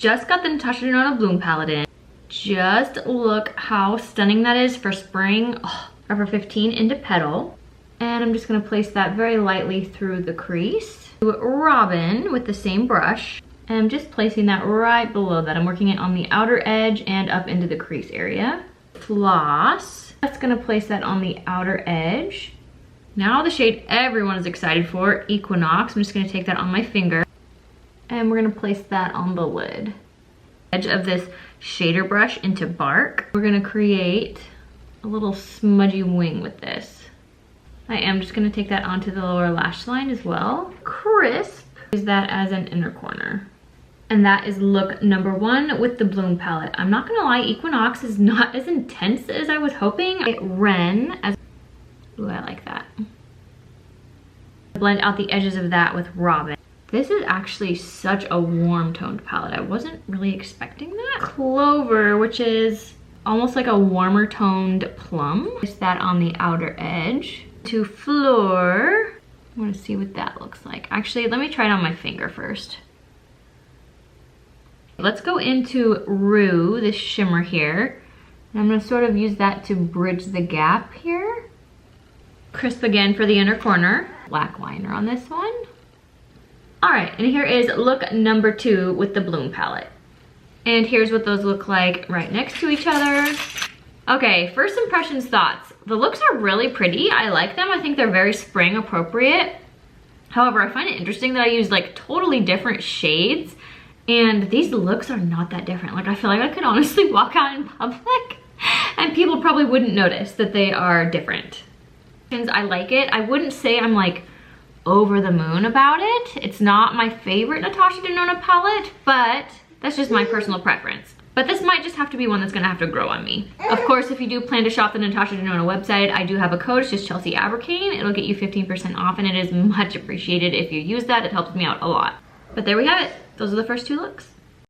Just got the Natasha Denona Bloom Palette in. Just look how stunning that is for spring. Oh, Forever 15 into Petal. And I'm just gonna place that very lightly through the crease. Robin with the same brush. And I'm just placing that right below that. I'm working it on the outer edge and up into the crease area. Floss. That's gonna place that on the outer edge. Now the shade everyone is excited for, Equinox. I'm just gonna take that on my finger. And we're gonna place that on the lid. Edge of this shader brush into Bark. We're gonna create a little smudgy wing with this. I am just gonna take that onto the lower lash line as well. Crisp. Use that as an inner corner. And that is look number 1 with the Bloom palette. I'm not gonna lie, Equinox is not as intense as I was hoping. Ren as, ooh, I like that. Blend out the edges of that with Robin. This is actually such a warm toned palette. I wasn't really expecting that. Clover, which is almost like a warmer toned plum. Place that on the outer edge. To Fleur. I want to see what that looks like. Actually, let me try it on my finger first. Let's go into Rue, this shimmer here. And I'm going to sort of use that to bridge the gap here. Crisp again for the inner corner. Black liner on this one. All right, and here is look number 2 with the Bloom palette. And here's what those look like right next to each other. Okay, first impressions, thoughts. The looks are really pretty. I like them. I think they're very spring appropriate. However, I find it interesting that I use like totally different shades and these looks are not that different. Like I feel like I could honestly walk out in public and people probably wouldn't notice that they are different. I like it. I wouldn't say I'm like over the moon about it. It's not my favorite Natasha Denona palette, but that's just my personal preference. But this might just have to be one that's gonna have to grow on me. Of course, if you do plan to shop the Natasha Denona website, I do have a code, it's just Chelsea Abercane. It'll get you 15% off and it is much appreciated if you use that. It helps me out a lot. But there we have it. Those are the first 2 looks.